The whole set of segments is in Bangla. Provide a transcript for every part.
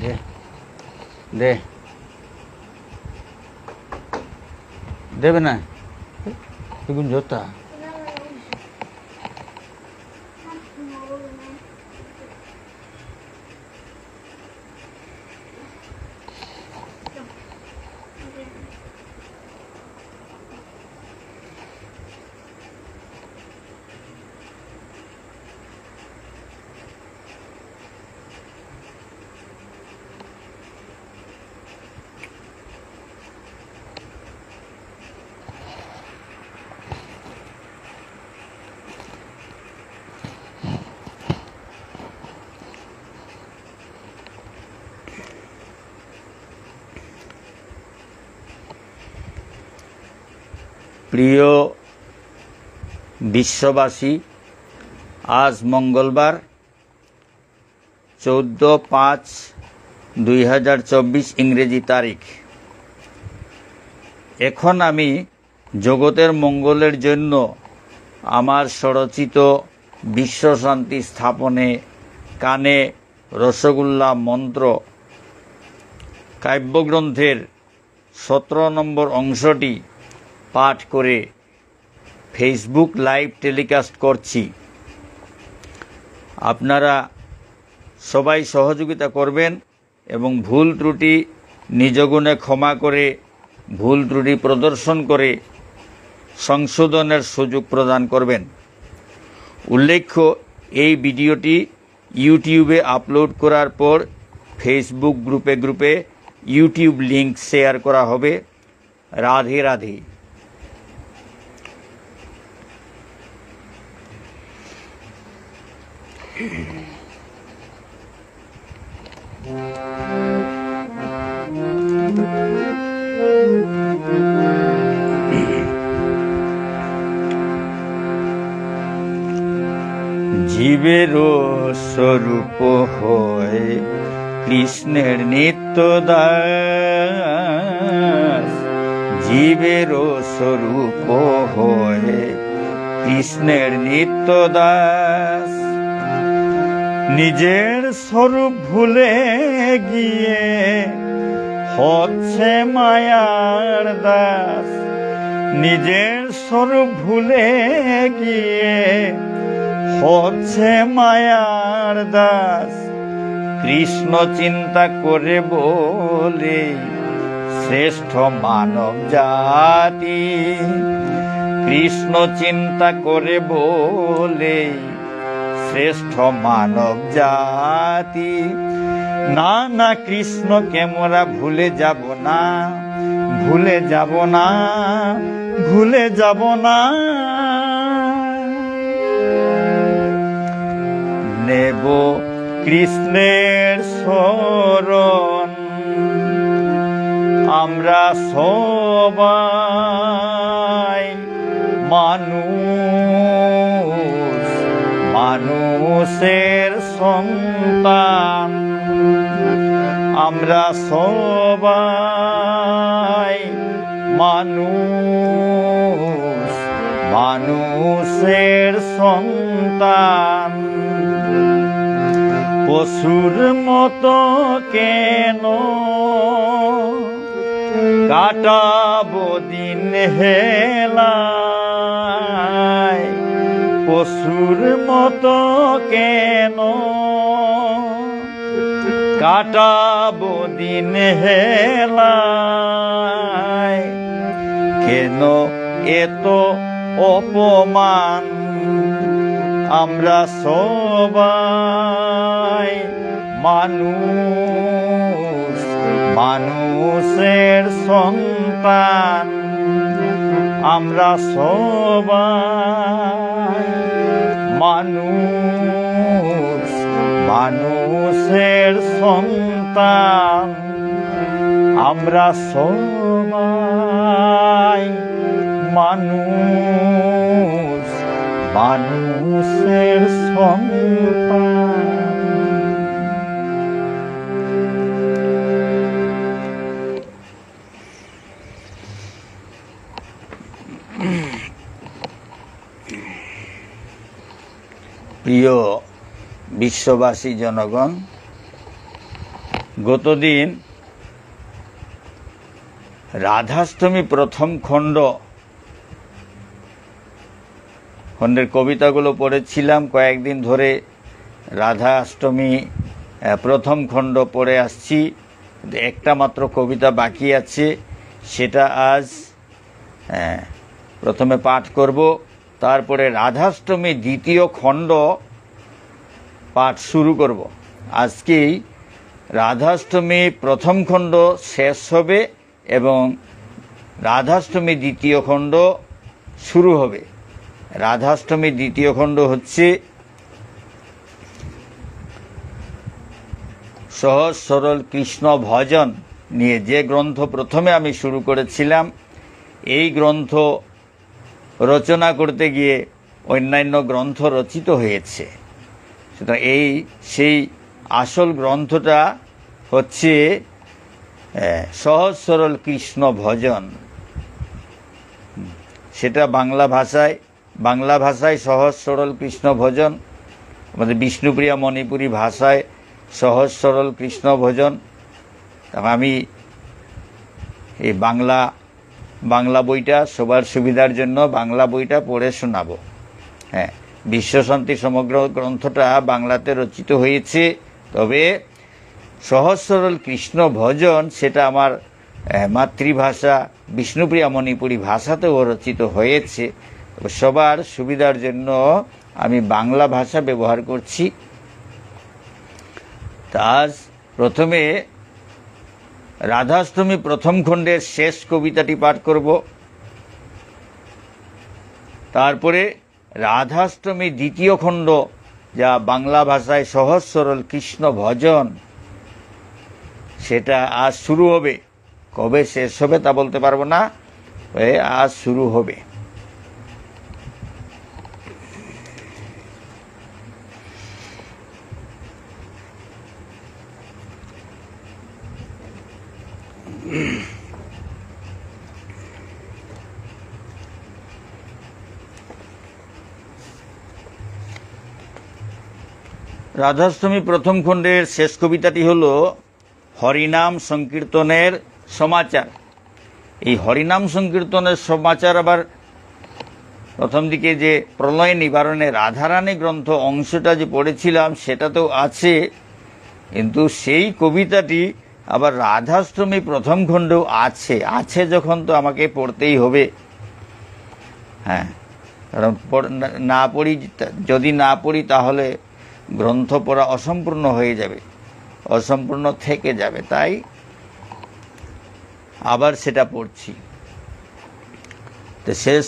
দে দে দেবে না এগুন জোতা প্রিয় বিশ্ববাসী, আজ মঙ্গলবার 14/5/2024 ইংরেজি তারিখ। এখন আমি জগতের মঙ্গলের জন্য আমার স্বরচিত বিশ্বশান্তি স্থাপনে কানে রসগোল্লা মন্ত্র কাব্যগ্রন্থের 17 নম্বর অংশটি পাঠ করে ফেসবুক লাইভ টেলিকাস্ট করছি। আপনারা সবাই সহযোগিতা করবেন এবং ভুল ত্রুটি নিজ গুণে ক্ষমা করে ভুল ত্রুটি প্রদর্শন করে সংশোধনের সুযোগ প্রদান করবেন। উল্লেখ্য, এই ভিডিওটি ইউটিউবে আপলোড করার পর ফেসবুক গ্রুপে ইউটিউব লিংক শেয়ার করা হবে। রাধে রাধে। জীবেরও স্বরূপ হয় কৃষ্ণের নিত্য দাস, জীবেরও স্বরূপ হয় কৃষ্ণের নিত্য দাস। নিজের স্বরূপ ভুলে গিয়ে হচ্ছে মায়ার দাস, নিজের স্বরূপ ভুলে গিয়ে হচ্ছে মায়ার দাস। কৃষ্ণ চিন্তা করে বলে শ্রেষ্ঠ মানব জাতি, কৃষ্ণ চিন্তা করে বলে শ্রেষ্ঠ মানব জাতি। না না, কৃষ্ণকে মোরা ভুলে যাব না, ভুলে যাব না, ভুলে যাব না। নেব কৃষ্ণের শরণ আমরা সবাই, মানুষ মানুষের সন্তান। আমরা সবাই মানুষ মানুষের সন্তান। পশুর মতো কেন কাটাবো দিন হেলায়, পশুর মতো কেন কাটাবো দিন হেলায়। কেন এত অপমান, আমরা সবাই মানুষ, মানুষের সন্তান, আমরা সবাই মানুষ, মানুষের সন্তান, আমরা সবাই মানুষ, মানুষের সন্তান। প্রিয় বিশ্ববাসী জনগণ, গতদিন রাধাষ্টমী প্রথম খণ্ডের কবিতাগুলো পড়েছিলাম। কয়েকদিন ধরে রাধাষ্টমী প্রথম খণ্ড পড়ে আসছি। একটা মাত্র কবিতা বাকি আছে, সেটা আজ প্রথমে পাঠ করব, তারপরে রাধাষ্টমী দ্বিতীয় খণ্ড পাঠ শুরু করব। আজকেই রাধাষ্টমী প্রথম খণ্ড শেষ হবে এবং রাধাষ্টমী দ্বিতীয় খণ্ড শুরু হবে। রাধাষ্টমী দ্বিতীয় খণ্ড হচ্ছে সহজ সরল কৃষ্ণ ভজন নিয়ে, যে গ্রন্থ প্রথমে আমি শুরু করেছিলাম। এই গ্রন্থ রচনা করতে গিয়ে অন্যান্য গ্রন্থ রচিত হয়েছে। সুতরাং সেই আসল গ্রন্থটা হচ্ছে সহজ সরল কৃষ্ণ ভজন। সেটা বাংলা ভাষায় সহজ সরল কৃষ্ণ ভজন, আমাদের বিষ্ণুপ্রিয়া মণিপুরী ভাষায় সহজ সরল কৃষ্ণ ভজন। আমি এই বাংলা বইটা সবার সুবিধার জন্য বাংলা বইটা পড়ে শোনাবো। হ্যাঁ, বিশ্বশান্তি সমগ্র গ্রন্থটা বাংলাতে রচিত হয়েছে, তবে সহজ সরল কৃষ্ণ ভজন সেটা আমার মাতৃভাষা বিষ্ণুপ্রিয়া মণিপুরী ভাষাতেও রচিত হয়েছে। তবে সবার সুবিধার জন্য আমি বাংলা ভাষা ব্যবহার করছি। তা আজ প্রথমে রাধাষ্টমী প্রথম খণ্ডের শেষ কবিতাটি পাঠ করব, তারপরে রাধাষ্টমী দ্বিতীয় খণ্ড, যা বাংলা ভাষায় সহজ সরল কৃষ্ণ ভজন, সেটা আজ শুরু হবে। কবে শেষ হবে তা বলতে পারবো না, আজ শুরু হবে। রাধাষ্টমী প্রথম খণ্ডের শেষ কবিতাটি হল হরিনাম সংকীর্তনের সমাচার। এই হরিনাম সংকীর্তনের সমাচার আবার প্রথম দিকে যে প্রলয় নিবারণে রাধারানী গ্রন্থ অংশটা যে পড়েছিলাম সেটাতেও আছে, কিন্তু সেই কবিতাটি আবার রাধাষ্টমী প্রথম খণ্ডেও আছে যখন তো আমাকে পড়তেই হবে। হ্যাঁ, কারণ যদি না পড়ি তাহলে গ্রন্থ পড়া অসম্পূর্ণ হয়ে যাবে, অসম্পূর্ণ থেকে যাবে, তাই আবার সেটা পড়ছি। তো শেষ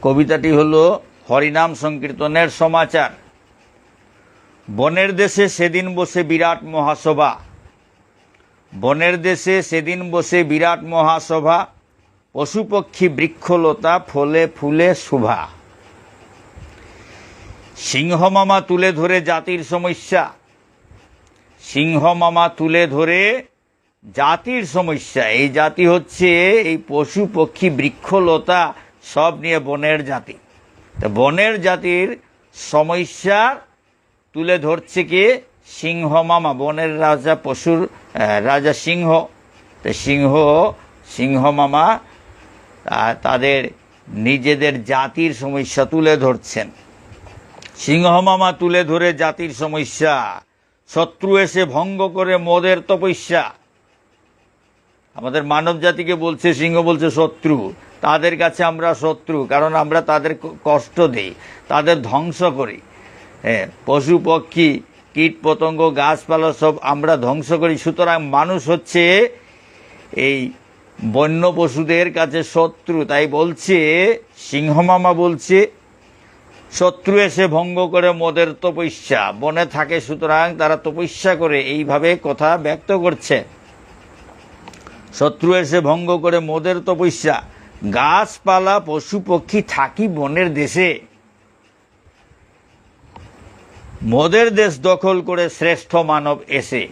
কবিতাটি হলো হরিনাম সংকীর্তনের সমাচার। বনের দেশে সেদিন বসে বিরাট মহাসভা, বনের দেশে সেদিন বসে বিরাট মহাসভা, পশুপক্ষী বৃক্ষলতা ফলে ফুলে শোভা। সিংহমামা তুলে ধরে জাতির সমস্যা, সিংহমামা তুলে ধরে জাতির সমস্যা। এই জাতি হচ্ছে এই পশু পক্ষী বৃক্ষলতা সব নিয়ে বনের জাতি। তো বনের জাতির সমস্যা তুলে ধরছে কে? সিংহমামা, বনের রাজা, পশুর রাজা সিংহ। তো সিংহমামা তাদের নিজেদের জাতির সমস্যা তুলে ধরছেন। সিংহমামা তুলে ধরে জাতির সমস্যা, শত্রু এসে ভঙ্গ করে মোদের তপস্যা। আমাদের মানব জাতিকে বলছে, সিংহ বলছে শত্রু। তাদের কাছে আমরা শত্রু, কারণ আমরা তাদের কষ্ট দিই, তাদের ধ্বংস করি। হ্যাঁ, পশু পক্ষী কীট পতঙ্গ গাছপালা সব আমরা ধ্বংস করি। সুতরাং মানুষ হচ্ছে এই বন্য পশুদের কাছে শত্রু। তাই বলছে সিংহ মামা বলছে, শত্রু এসে ভঙ্গ করে মোদের তপস্যা। বনে থাকে, সুতরাং তারা তপস্যা করে, এইভাবে কথা ব্যক্ত করছে। শত্রু এসে ভঙ্গ করে মোদের তপস্যা, গাছপালা পশু পক্ষী থাকি বনের দেশে। মোদের দেশ দখল করে শ্রেষ্ঠ মানব এসে।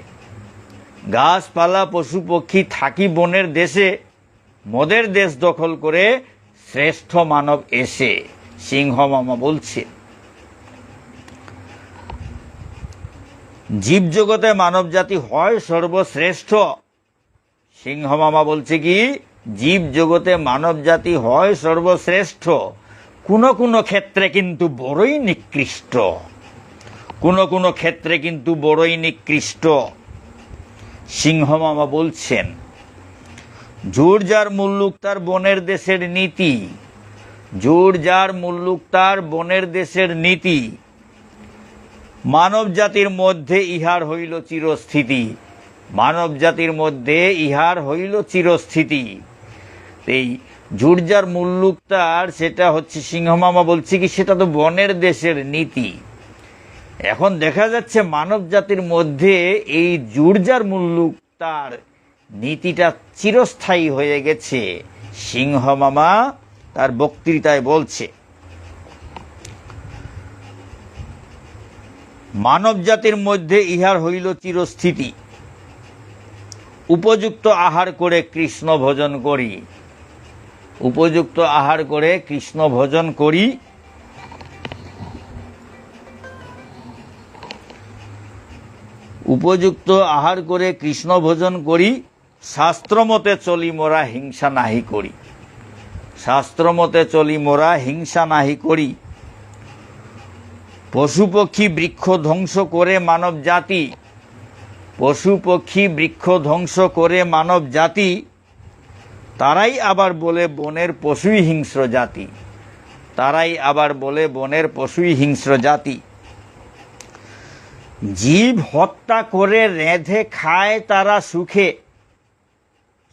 গাছপালা পশু পক্ষী থাকি বনের দেশে, মোদের দেশ দখল করে শ্রেষ্ঠ মানব এসে, সিংহ মামা বলছে। জীবজগতে মানব জাতি হয় সর্বশ্রেষ্ঠ। সিংহ মামা বলছে কি, জীব জগতে মানব জাতি হয় সর্বশ্রেষ্ঠ, কোনো কোনো ক্ষেত্রে কিন্তু বড়ই নিকৃষ্ট। কোনো কোনো ক্ষেত্রে কিন্তু বড়ই নিকৃষ্ট। সিংহ মামা বলছেন, জোর যার মুল্লুক তার বনের দেশের নীতি। জোর যার মুল্লুক তার বনের দেশের নীতি। মানব জাতির মধ্যে ইহার হইল চিরস্থিতি। মানব জাতির মধ্যে ইহার হইল চিরস্থিতি। এই জোর যার মুল্লুক তার, সেটা হচ্ছে সিংহ মামা বলছে কি, সেটা তো বনের দেশের নীতি। এখন দেখা যাচ্ছে মানব জাতির মধ্যে এই জুরজার মুল্লুক তার নীতিটা চিরস্থায়ী হয়ে গেছে। সিংহ মামা তার বক্তৃতায় বলছে, মানব জাতির মধ্যে ইহার হইল চিরস্থিতি। উপযুক্ত আহার করে কৃষ্ণ ভজন করি। উপযুক্ত আহার করে কৃষ্ণ ভজন করি। উপযুক্ত আহার করে কৃষ্ণ ভজন করি। শাস্ত্রমতে চলি মোরা হিংসা নাহি করি। শাস্ত্রমতে চলি মোরা হিংসা নাহি করি। পশু পক্ষী বৃক্ষ ধ্বংস করে মানব জাতি। পশু পক্ষী বৃক্ষ ধ্বংস করে মানব জাতি। তারাই আবার বলে বনের পশুই হিংস্র জাতি। তারাই আবার বলে বনের পশুই হিংস্র জাতি। জীব হত্যা করে রেঁধে খায় তারা সুখে।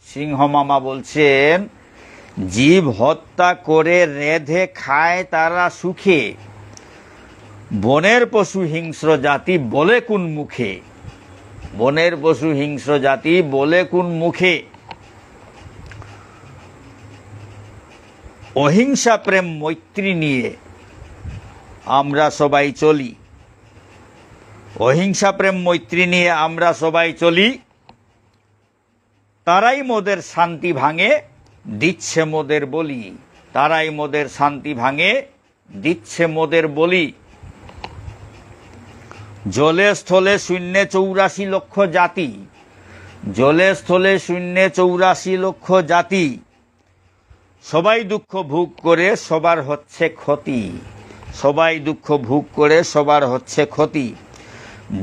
সিংহ মামা বলছেন, জীব হত্যা করে রেঁধে খায় তারা সুখে। বনের পশু হিংস্র জাতি বলে কোন মুখে। বনের পশু হিংস্র জাতি বলে কোন মুখে। অহিংসা প্রেম মৈত্রী নিয়ে আমরা সবাই চলি। অহিংসা প্রেম মৈত্রী নিয়ে আমরা সবাই চলি। তারাই মোদের শান্তি ভাঙে, দিচ্ছে মোদের বলি। তারাই মোদের শান্তি ভাঙে, দিচ্ছে মোদের বলি। জলে স্থলে শূন্যে 84 লক্ষ জাতি। জলে স্থলে শূন্যে 84 লক্ষ জাতি। সবাই দুঃখ ভোগ করে সবার হচ্ছে ক্ষতি। সবাই দুঃখ ভোগ করে সবার হচ্ছে ক্ষতি।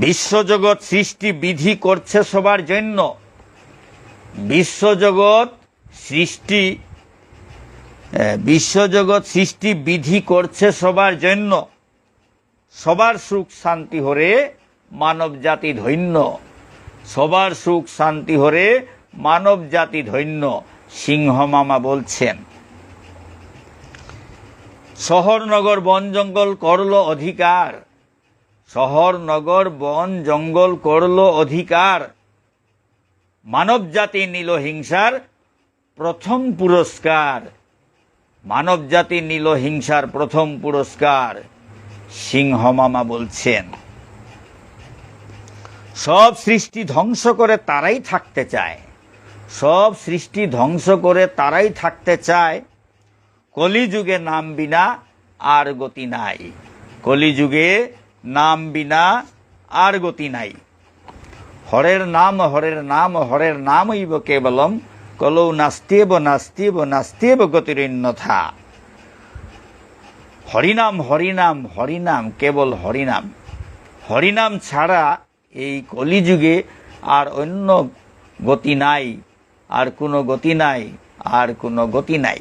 বিশ্বজগৎ সৃষ্টি বিধি করছে সবার জন্য। বিশ্বজগৎ সৃষ্টি বিধি করছে সবার জন্য। সবার সুখ শান্তি হরে মানব জাতি ধন্য। সবার সুখ শান্তি হরে মানব জাতি ধন্য। সিংহ মামা বলছেন, শহর নগর বন জঙ্গল করল অধিকার। শহর নগর বন জঙ্গল করল অধিকার। মানব জাতি নিল হিংসার প্রথম পুরস্কার। মানব জাতি নিল হিংসার প্রথম পুরস্কার। সিংহ মামা বলছেন, সব সৃষ্টি ধ্বংস করে তারাই থাকতে চায়। সব সৃষ্টি ধ্বংস করে তারাই থাকতে চায়। কলিযুগে নাম বিনা আর গতি নাই। কলিযুগে নাম বিনা আর গতি নাই। হরের নাম হরের নাম হরের নামইব কেবলম কলৌ নাস্তিব নাস্তিব নাস্তিব গতিরন্যথা। হরিনাম হরিনাম হরিনাম কেবল হরিনাম। হরিনাম ছাড়া এই কলিযুগে আর অন্য গতি নাই, আর কোনো গতি নাই, আর কোনো গতি নাই।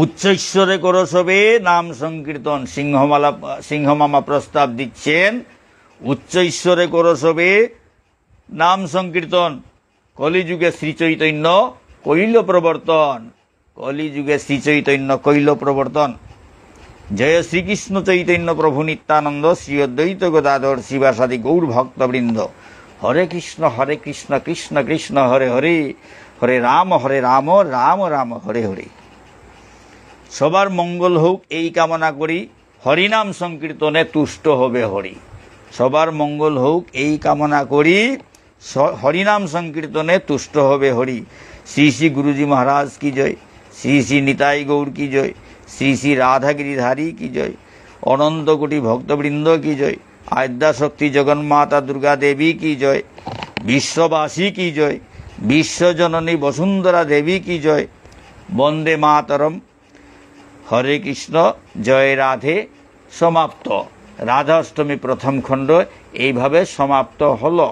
উচ্চ ঈশ্বরে করো সবে নাম সংকীর্তন। সিংহমামা প্রস্তাব দিচ্ছেন, উচ্চ ঈশ্বরে করো সবে নাম সংকীর্তন। কলিযুগে শ্রীচৈতন্য কইল প্রবর্তন, কলিযুগে শ্রীচৈতন্য কইল প্রবর্তন। জয় শ্রীকৃষ্ণ চৈতন্য প্রভু নিত্যানন্দ, শ্রী অদ্বৈত গদাধর শিবাসাদি গৌর ভক্তবৃন্দ। হরে কৃষ্ণ কৃষ্ণ কৃষ্ণ হরে হরে, হরে রাম রাম রাম হরে হরে। সবার মঙ্গল হোক এই কামনা করি, হরিনাম সংকীর্তনে তুষ্ট হবে হরি। সবার মঙ্গল হোক এই কামনা করি, হরিনাম সংকীর্তনে তুষ্ট হবে হরি। শ্রী শ্রী গুরুজি মহারাজ কি জয়, শ্রী শ্রী নিতাই গৌর কি জয়, শ্রী শ্রী রাধাগিরিধারী কি জয়, অনন্ত কোটি ভক্তবৃন্দ কি জয়, আদ্যাশক্তি জগন্মাতা দুর্গা দেবী কি জয়, বিশ্ববাসী কি জয়, বিশ্বজননী বসুন্ধরা দেবী কি জয়। বন্দে মাতরম। হরে কৃষ্ণ, জয় রাধে। সমাপ্ত। রাধাষ্টমী প্রথম খণ্ড এইভাবে সমাপ্ত হলো।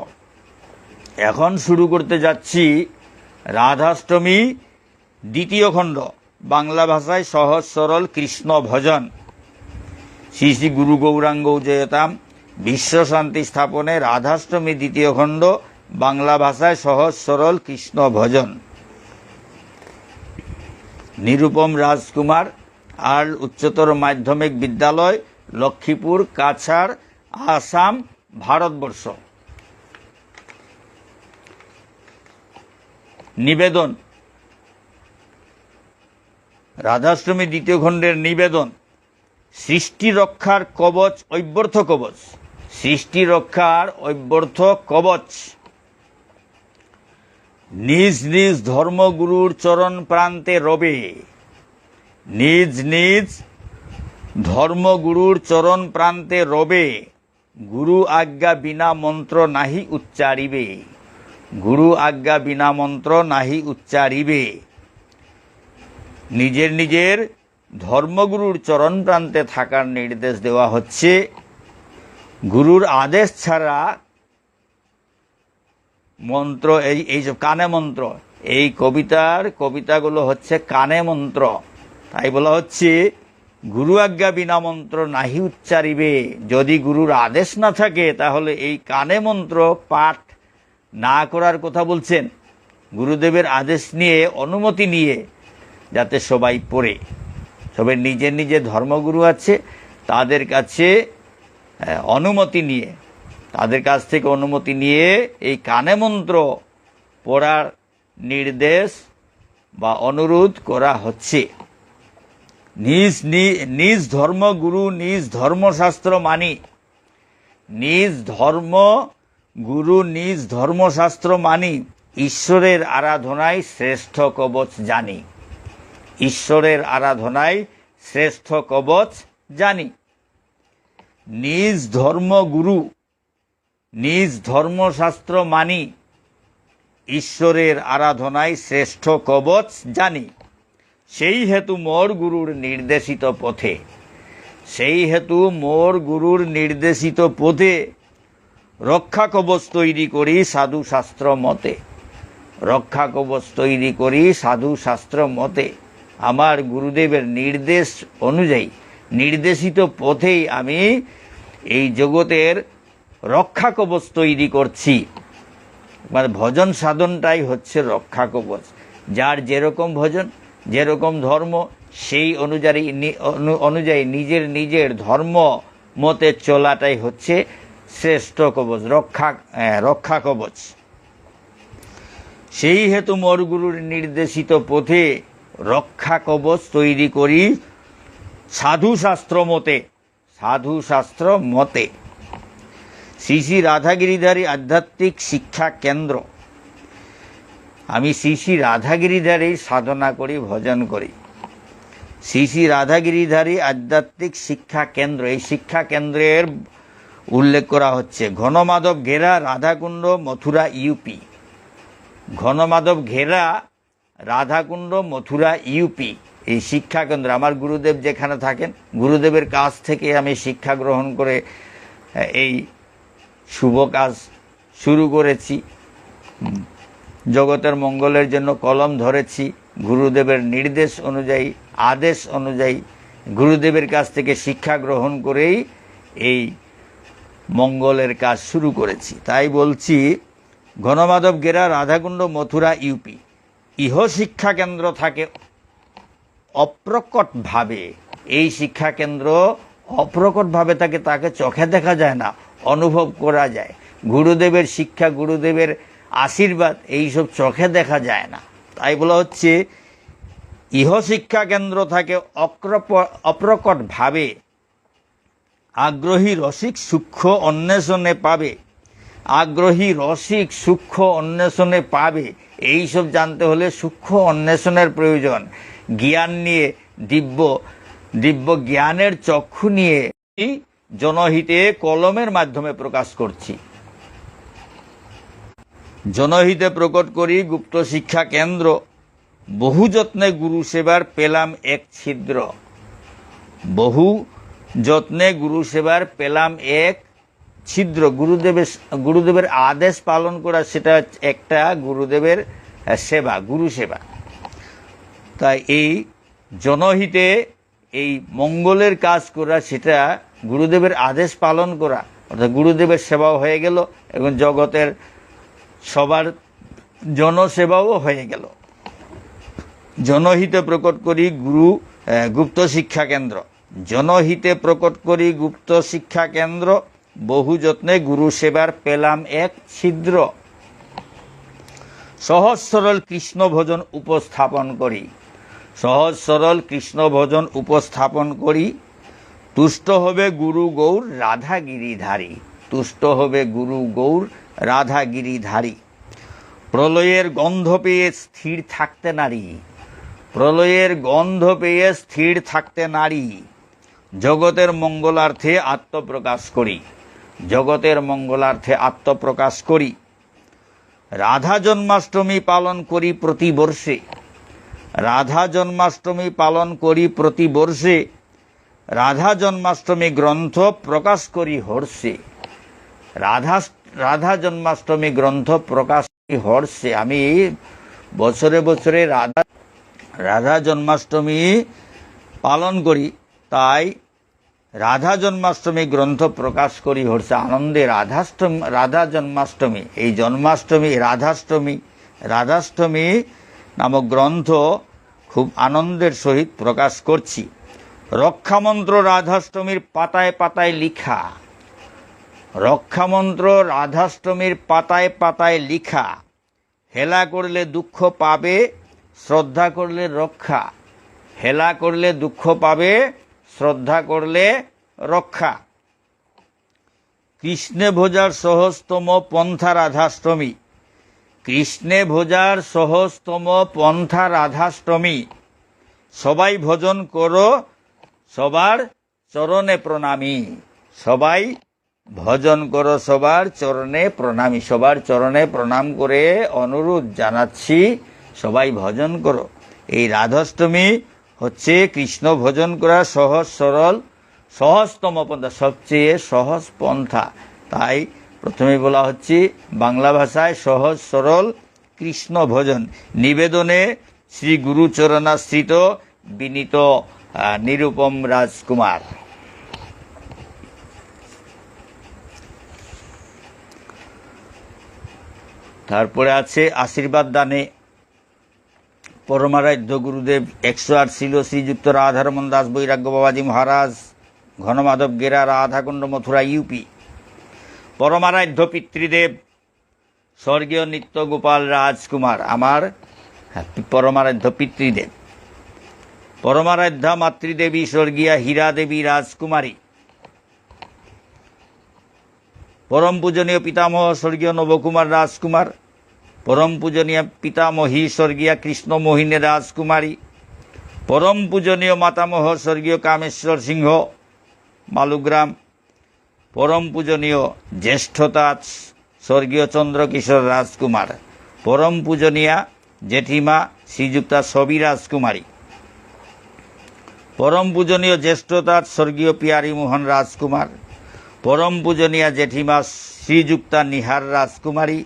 এখন শুরু করতে যাচ্ছি রাধাষ্টমী দ্বিতীয় খণ্ড, বাংলা ভাষায় সহজ সরল কৃষ্ণ ভজন। শ্রী শ্রী গুরু গৌরাঙ্গ জয়তাম বিশ্ব শান্তি স্থাপনে রাধাষ্টমী দ্বিতীয় খণ্ড, বাংলা ভাষায় সহজ সরল কৃষ্ণ ভজন। নিরুপম রাজকুমার আর উচ্চতর মাধ্যমিক বিদ্যালয়, লক্ষ্মীপুর, কাছাড়, আসাম, ভারতবর্ষ। নিবেদন। রাধাষ্টমী দ্বিতীয় খণ্ডের নিবেদন। সৃষ্টি রক্ষার কবচ, ঐব্যর্থ কবচ। সৃষ্টি রক্ষার ঐব্যর্থ কবচ। নিজ নিজ ধর্মগুরুর চরণ প্রান্তে রবে। নিজ নিজ ধর্মগুরুর চরণ প্রান্তে রবে। গুরু আজ্ঞা বিনা মন্ত্র নাহি উচ্চারিবে। গুরু আজ্ঞা বিনা মন্ত্র নাহি উচ্চারিবে। নিজের নিজের ধর্মগুরুর চরণ প্রান্তে থাকার নির্দেশ দেওয়া হচ্ছে। গুরুর আদেশ ছাড়া মন্ত্র, এইসব কানে মন্ত্র, এই কবিতাগুলো হচ্ছে কানে মন্ত্র। তাই বলা হচ্ছে গুরু আজ্ঞা বিনা মন্ত্র নাহি উচ্চারিবে। যদি গুরুর আদেশ না থাকে তাহলে এই কানে মন্ত্র পাঠ না করার কথা বলছেন। গুরুদেবের আদেশ নিয়ে, অনুমতি নিয়ে যাতে সবাই পড়ে। সবাই নিজের নিজের ধর্মগুরু আছে, তাদের কাছে অনুমতি নিয়ে, তাদের কাছ থেকে অনুমতি নিয়ে এই কানে মন্ত্র পড়ার নির্দেশ বা অনুরোধ করা হচ্ছে। নিজ ধর্মগুরু নিজ ধর্মশাস্ত্র মানি। নিজ ধর্মগুরু নিজ ধর্মশাস্ত্র মানি। ঈশ্বরের আরাধনায় শ্রেষ্ঠ কবচ জানি। ঈশ্বরের আরাধনায় শ্রেষ্ঠ কবচ জানি। নিজ ধর্মগুরু নিজ ধর্মশাস্ত্র মানি। ঈশ্বরের আরাধনায় শ্রেষ্ঠ কবচ জানি। সেই হেতু মোর গুরুর নির্দেশিত পথে, সেই হেতু মোর গুরুর নির্দেশিত পথে রক্ষা কবচ তৈরি করি সাধু শাস্ত্র মতে। রক্ষা কবচ তৈরি করি সাধু শাস্ত্র মতে। আমার গুরুদেবের নির্দেশ অনুযায়ী, নির্দেশিত পথেই আমি এই জগতের রক্ষা কবচ তৈরি করছি। মানে ভজন সাধনটাই হচ্ছে রক্ষা কবচ। যার যেরকম ভজন, যেরকম ধর্ম, সেই অনুযায়ী নিজের নিজের ধর্ম মতে চলাটাই হচ্ছে শ্রেষ্ঠ কবচ, রক্ষা কবচ। সেই হেতু মোর গুরুর নির্দেশিত পথে রক্ষা কবচ তৈরি করি সাধু শাস্ত্র মতে। সাধু শাস্ত্র মতে। শ্রী শ্রী রাধাগিরিধারী আধ্যাত্মিক শিক্ষা কেন্দ্র। আমি শ্রী শ্রী রাধাগিরিধারী সাধনা করি, ভজন করি। শ্রী শ্রী রাধাগিরিধারী আধ্যাত্মিক শিক্ষা কেন্দ্র, এই শিক্ষা কেন্দ্রের উল্লেখ করা হচ্ছে ঘনমাধব ঘেরা, রাধাকুণ্ড, মথুরা, ইউপি। ঘনমাধব ঘেরা, রাধাকুণ্ড, মথুরা, ইউপি এই শিক্ষা কেন্দ্র। আমার গুরুদেব যেখানে থাকেন, গুরুদেবের কাছ থেকে আমি শিক্ষা গ্রহণ করে এই শুভ কাজ শুরু করেছি। জগতের মঙ্গলের জন্য কলম ধরেছি। গুরুদেবের নির্দেশ অনুযায়ী, আদেশ অনুযায়ী, গুরুদেবের কাছ থেকে শিক্ষা গ্রহণ করেই এই মঙ্গলের কাজ শুরু করেছি। তাই বলছি, ঘনমাধব গেরা, রাধাকুণ্ড, মথুরা, ইউপি, ইহ শিক্ষা কেন্দ্র থাকে অপ্রকটভাবে। এই শিক্ষা কেন্দ্র অপ্রকটভাবে থাকে, তাকে চোখে দেখা যায় না, অনুভব করা যায়। গুরুদেবের শিক্ষা, গুরুদেবের আশীর্বাদ এইসব চোখে দেখা যায় না। তাই বলা হচ্ছে ইহ শিক্ষা কেন্দ্র থাকে অপ্রকটভাবে, আগ্রহী রসিক সূক্ষ্ম অন্বেষণে পাবে। আগ্রহী রসিক সূক্ষ্ম অন্বেষণে পাবে। এইসব জানতে হলে সূক্ষ্ম অন্বেষণের প্রয়োজন। জ্ঞান নিয়ে, দিব্য জ্ঞানের চক্ষু নিয়ে জনহিতে কলমের মাধ্যমে প্রকাশ করছি। জনহিতে প্রকট করি গুপ্ত শিক্ষা কেন্দ্র, বহু যত্নে গুরু সেবার পেলাম এক ছিদ্র। বহু যত্নে গুরু সেবার পেলাম এক ছিদ্র। গুরুদেবের আদেশ পালন করা, সেটা একটা গুরুদেবের সেবা, গুরু সেবা। তাই এই জনহিতে এই মঙ্গলের কাজ করা, সেটা গুরুদেবের আদেশ পালন করা, অর্থাৎ গুরুদেবের সেবাও হয়ে গেল এবং জগতের সবার জনসেবাও হয়ে গেল। জনহিতে প্রকট করি গুপ্ত শিক্ষা কেন্দ্র। জনহিতে প্রকট করি গুপ্ত শিক্ষা কেন্দ্র, বহু যত্নে গুরু সেবার পেলাম এক ছিদ্র। সহজ সরল কৃষ্ণ ভজন উপস্থাপন করি। সহজ সরল কৃষ্ণ ভজন উপস্থাপন করি। তুষ্ট হবে গুরু গৌর রাধা গিরিধারী। তুষ্ট হবে গুরু গৌর রাধা গিরিধারী। প্রলয়ের গন্ধ পেয়ে স্থির থাকতে নারী। প্রলয়ের গন্ধ পেয়ে স্থির থাকতে নারী। জগতের মঙ্গলার্থে আত্মপ্রকাশ করি। জগতের মঙ্গলার্থে আত্মপ্রকাশ করি। রাধা জন্মাষ্টমী পালন করি প্রতি বর্ষে। রাধা জন্মাষ্টমী পালন করি প্রতি বর্ষে। রাধা জন্মাষ্টমী গ্রন্থ প্রকাশ করি হর্ষে। রাধা জন্মাষ্টমী গ্রন্থ প্রকাশ করি হর্ষে। আমি বছরে বছরে রাধা জন্মাষ্টমী পালন করি, তাই রাধা জন্মাষ্টমী গ্রন্থ প্রকাশ করি হর্ষে। আনন্দে রাধা জন্মাষ্টমী, এই জন্মাষ্টমী, রাধাষ্টমী নামক গ্রন্থ খুব আনন্দের সহিত প্রকাশ করছি। রক্ষামন্ত্র রাধাষ্টমীর পাতায় পাতায় লিখা। রক্ষামন্ত্র রাধাষ্টমীর পাতায় পাতায় লিখা। হেলা করলে দুঃখ পাবে, শ্রদ্ধা করলে রক্ষা। হেলা করলে দুঃখ পাবে, শ্রদ্ধা করলে রক্ষা। কৃষ্ণে ভোজার সহজতম পন্থা রাধাষ্টমী। কৃষ্ণে ভোজার সহজতম পন্থা রাধাষ্টমী। সবাই ভজন করো, সবার চরণে প্রণামী। সবাই ভজন করো, সবার চরণে প্রণামী। সবার চরণে প্রণাম করে অনুরোধ জানাচ্ছি, সবাই ভজন করো। এই রাধাষ্টমী হচ্ছে কৃষ্ণ ভজন করা সহজ সরল, সহজতম পন্থা, সবচেয়ে সহজ পন্থা। তাই প্রথমে বলা হচ্ছে বাংলা ভাষায় সহজ সরল কৃষ্ণ ভজন। নিবেদনে শ্রী গুরুচরণাশ্রিত বিনীত নিরুপম রাজকুমার। তারপরে আছে আশীর্বাদ দানে পরমারাধ্য গুরুদেব 108 ছিল শ্রীযুক্ত রাধারমন দাস বৈরাগ্য বাবাজি মহারাজ, ঘনমাধব গেরা, রাধাকুণ্ড, মথুরা, ইউপি। পরমারাধ্য পিতৃদেব স্বর্গীয় নিত্য গোপাল রাজকুমার, আমার পরমারাধ্য পিতৃদেব। পরমারাধ্যা মাতৃদেবী স্বর্গীয়া হীরা দেবী রাজকুমারী। পরম পূজনীয় পিতামহ স্বর্গীয় নবকুমার রাজকুমার। পরম পূজনীয় পিতামহী স্বর্গীয়া কৃষ্ণমোহিনী রাজকুমারী। পরম পূজনীয় মাতামহ স্বর্গীয় কামেশ্বর সিংহ, মালুগ্রাম। পরম পূজনীয় জ্যেষ্ঠতা স্বর্গীয় চন্দ্রকিশোর রাজকুমার। পরম পূজনীয়া জেঠিমা শ্রীযুক্তা ছবি রাজকুমারী। পরম পূজনীয় জ্যেষ্ঠতা স্বর্গীয় পিয়ারী মোহন রাজকুমার। পরম পূজনীয়া জেঠিমা শ্রীযুক্তা নিহার রাজকুমারী।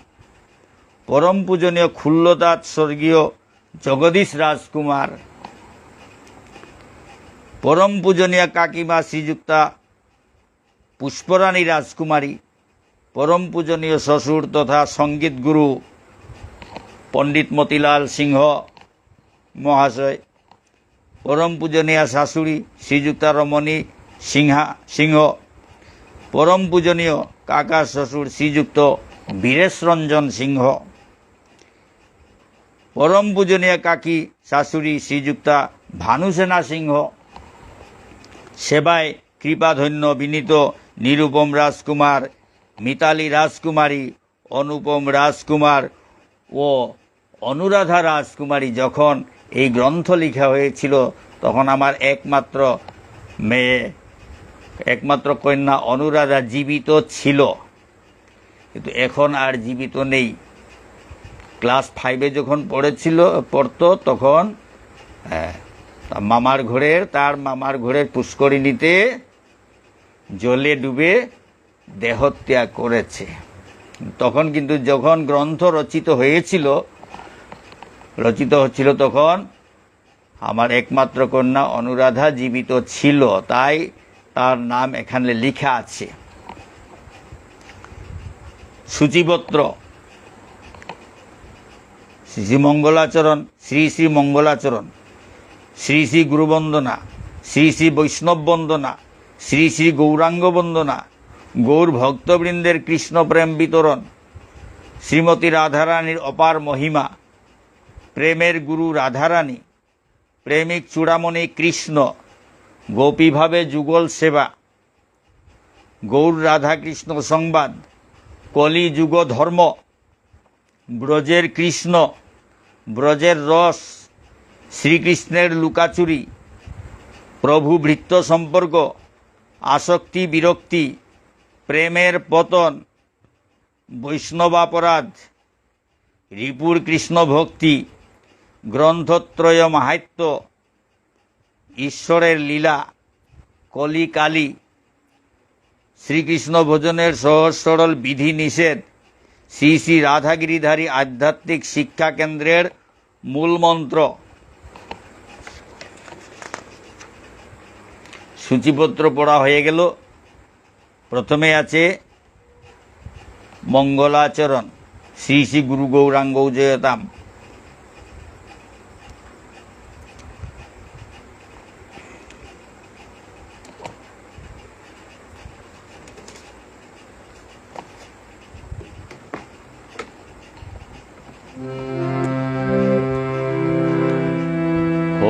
পরম পূজনীয় খুল্লদাস স্বর্গীয় জগদীশ রাজকুমার, পরম পূজনীয় কাকিমা শ্রীযুক্তা পুষ্পরানী রাজকুমারী, পরম পূজনীয় শ্বশুর তথা সঙ্গীত গুরু পণ্ডিত মতিলাল সিংহ মহাশয়, পরম পূজনীয় শাশুড়ি শ্রীযুক্তা রমণী সিংহ, পরম পূজনীয় কাকা শ্বশুর শ্রীযুক্ত বীরেশ রঞ্জন সিংহ, পরম পূজনীয় কাকি শাশুড়ি শ্রীযুক্তা ভানুসেনা সিংহ, সেবায় কৃপাধন্য বিনীত নিরুপম রাজকুমার, মিতালি রাজকুমারী, অনুপম রাজকুমার ও অনুরাধা রাজকুমারী। যখন এই গ্রন্থ লেখা হয়েছিল তখন আমার একমাত্র মেয়ে, একমাত্র কন্যা অনুরাধা জীবিত ছিল, কিন্তু এখন আর জীবিত নেই। ক্লাস 5-এ যখন পড়তো তখন তার মামার ঘরের পুষ্করিণীতে জলে ডুবে দেহত্যাগ করেছে। তখন কিন্তু যখন গ্রন্থ রচিত হচ্ছিল তখন আমার একমাত্র কন্যা অনুরাধা জীবিত ছিল, তাই তার নাম এখানে লেখা আছে। সূচিপত্র: শ্রী শ্রী মঙ্গলাচরণ, শ্রী শ্রী মঙ্গলাচরণ, শ্রী শ্রী গুরুবন্দনা, শ্রী শ্রী বৈষ্ণব বন্দনা, শ্রী শ্রী গৌরাঙ্গ বন্দনা, গৌর ভক্তবৃন্দের কৃষ্ণ প্রেম বিতরণ, শ্রীমতী রাধারানীর অপার মহিমা, প্রেমের গুরু রাধারানী, প্রেমিক চূড়ামণি কৃষ্ণ, গোপীভাবে যুগল সেবা, গৌর রাধা কৃষ্ণ সংবাদ, কলিযুগ ধর্ম, ব্রজের কৃষ্ণ, ব্রজের রস, শ্রীকৃষ্ণের লুকাচুরি, প্রভু ভৃত্য সম্পর্ক, আসক্তি বিরক্তি, প্রেমের পতন, বৈষ্ণবাপরাধ, রিপুর কৃষ্ণ ভক্তি, গ্রন্থত্রয় মাহাত্ম্য, ঈশ্বরের লীলা, কলি কালী, শ্রীকৃষ্ণ ভোজনের সহজ সরল বিধি নিষেধ, শ্রী শ্রী রাধাগিরিধারী আধ্যাত্মিক শিক্ষা কেন্দ্রের মূল মন্ত্র। সূচিপত্র পড়া হয়ে গেল। প্রথমে আছে মঙ্গলাচরণ, শ্রী শ্রী গুরু গৌরাঙ্গ জয়তাম।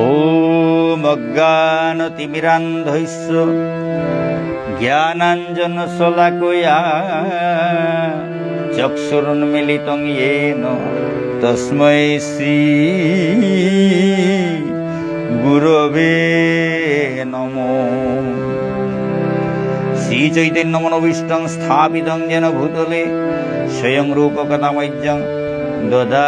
ওম অজ্ঞানতিমিরান্ধস্য জ্ঞানাঞ্জন শলাকয়া চক্ষুরুন্মিলিতং येन তস্मै শ্রী গুরবে নমঃ। শ্রীচৈতন্য মনোভীষ্টং স্থাপিতং যেন ভূতলে স্বয়ং রূপকথামহ্যং দদাতি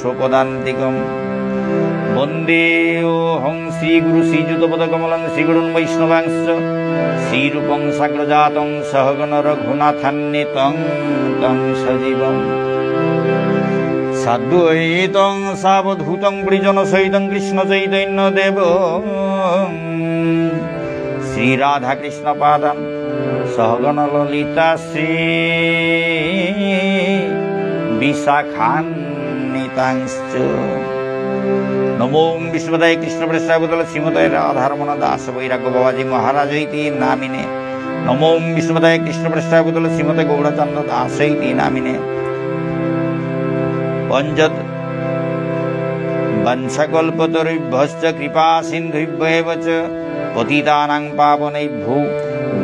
স্বপদান্তিকম। বন্দেহং শ্রীগুরু শ্রীযুতপদকমলং শ্রীগুরুন বৈষ্ণবাংশ শ্রীরূপং সাগ্রজাতং সহগণ রঘুনাথান্বিতং তং সজীবং সাদ্বৈতং সাবধূতং ব্রিজনসহিতং কৃষ্ণ চৈতন্য দেব শ্রীরাধাকৃষ্ণ পাদাম সহগণ ললিতা শ্রী বিশাখান্বিতাংশ্চ। নমো বিষ্ণুপদায় কৃষ্ণপ্রেষ্ঠায় ভূতলে শ্রীমতায় রাধারমণ দাস বৈরাগ্য বাবাজি মহারাজ ইতি নামিনে। নমো বিষ্ণুপদায় কৃষ্ণপ্রেষ্ঠায় ভূতলে শ্রীমতে গৌরচন্দ্র দাস ইতি নামিনে। পঞ্চত বংশকল্পতরুভ্যশ্চ কৃপা সিন্ধুভ্যেব চ পতিতানাং পাবনেভ্যো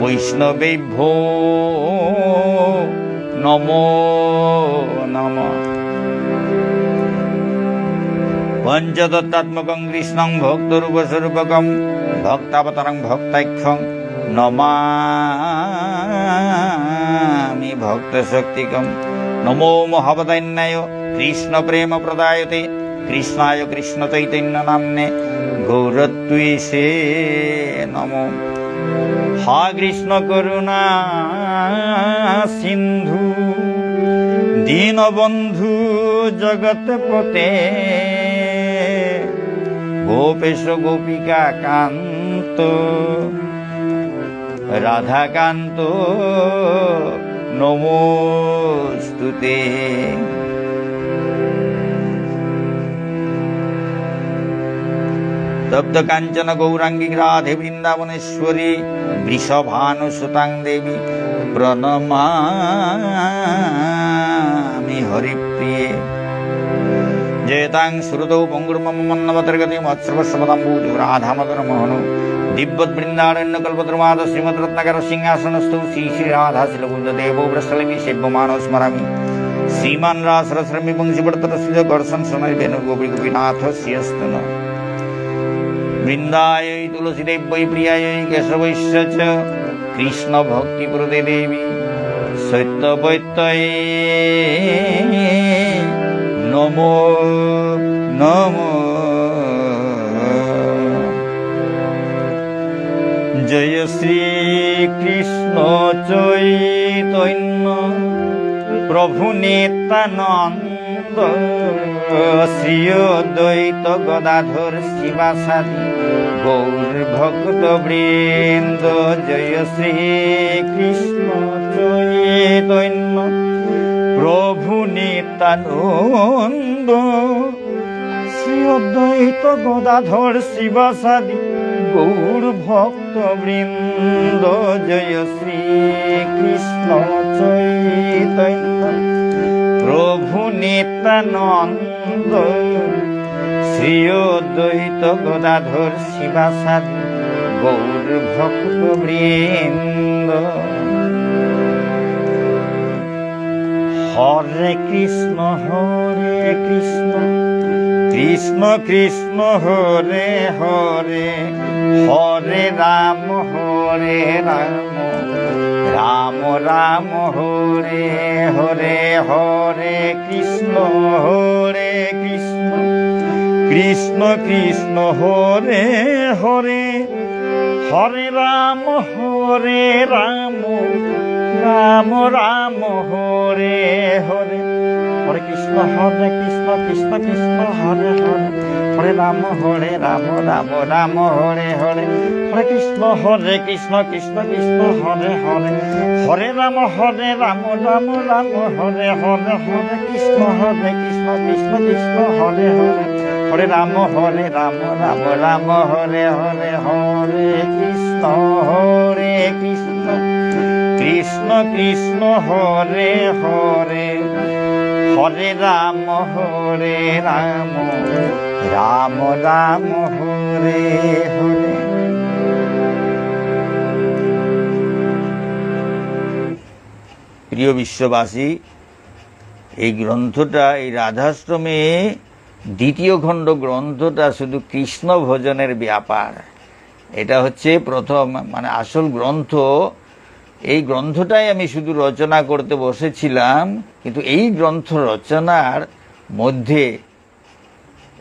বৈষ্ণবেভ্যো নমো নমঃ। পঞ্চতত্ত্বাত্মকং কৃষ্ণং ভক্তরূপস্বরূপকং ভক্তাবতারং ভক্তাখ্যং নমামি ভক্তশক্তিকং। নমো মহাবদান্যায় কৃষ্ণ প্রেম প্রদায়তে কৃষ্ণায় কৃষ্ণ চৈতন্য নাম্নে গৌরত্বেশে নমঃ। হা কৃষ্ণ করুণা সিন্ধু দীনবন্ধু জগৎপতে গোপেশ গোপিকা কান্ত রাধাকান্ত নমোস্তুতে। তপ্ত কাঞ্চন গৌরাঙ্গী রাধে বৃন্দাবনেশ্বরী বৃষভানুসুতাং দেবী প্রণমামি হরিপ্রিয়ে। জয়তাং শ্রুতৌ পঙ্গুর্মন্নবতর্গতি মৎস্রবস্বপদাম্বুজো রাধামদন মোহন দিব্যৎ বৃন্দারণ্য কল্পদ্রমাদ শ্রীমদ রত্নাকর সিংহাসনস্থ শ্রী শ্রী রাধা শিলকুঞ্জ দেবো ব্রষ্টলিমি সেব্যমানো স্মরামি শ্রীমান রাসরশ্রমি বংশীবর্তরস্য গর্ষণ সোনাই বেণু গোপী গোপীনাথ শ্রিয়স্তন বৃন্দায় তুলসী দেব্যৈ প্রিয়ায় কেশবৈশ্য চ কৃষ্ণ ভক্তি প্রদে দেবী সত্যবৈত্যয় নমো নমো। জয় শ্রী কৃষ্ণ চৈতন্য প্রভু নিত্যানন্দ শ্রী অদ্বৈত গদাধর শিবাসাদি গৌর ভক্ত বৃন্দ। জয় শ্রী কৃষ্ণ চৈতন্য প্রভু নিত্যানন্দ শ্রী অদ্বৈত গদাধর শিবাসাদি গৌর ভক্ত বৃন্দ। জয় শ্রী কৃষ্ণ চৈতন্য প্রভু নিত্যানন্দ শ্রী অদ্বৈত গদাধর শিবাসাদি গৌর ভক্ত বৃন্দ। হরে কৃষ্ণ কৃষ্ণ কৃষ্ণ হরে হরে হরে রাম রাম রাম হরে হরে হরে কৃষ্ণ কৃষ্ণ কৃষ্ণ হরে হরে হরে রাম রাম রাম হরে হরে হরে কৃষ্ণ কৃষ্ণ কৃষ্ণ হরে হরে হরে রাম রাম রাম হরে হরে হরে কৃষ্ণ কৃষ্ণ কৃষ্ণ হরে হরে হরে রাম রাম রাম হরে হরে হরে কৃষ্ণ কৃষ্ণ কৃষ্ণ হরে হরে হরে রাম রাম রাম হরে হরে হরে কৃষ্ণ কৃষ্ণ কৃষ্ণ হরে হরে হরে রাম রাম রাম হরে হরে। প্রিয় বিশ্ববাসী, এই গ্রন্থটা, এই রাধাষ্টমী দ্বিতীয় খণ্ড গ্রন্থটা শুধু কৃষ্ণ ভজনের ব্যাপার। এটা হচ্ছে প্রথম আসল গ্রন্থ। এই গ্রন্থটাই আমি শুধু রচনা করতে বসেছিলাম, কিন্তু এই গ্রন্থ রচনার মধ্যে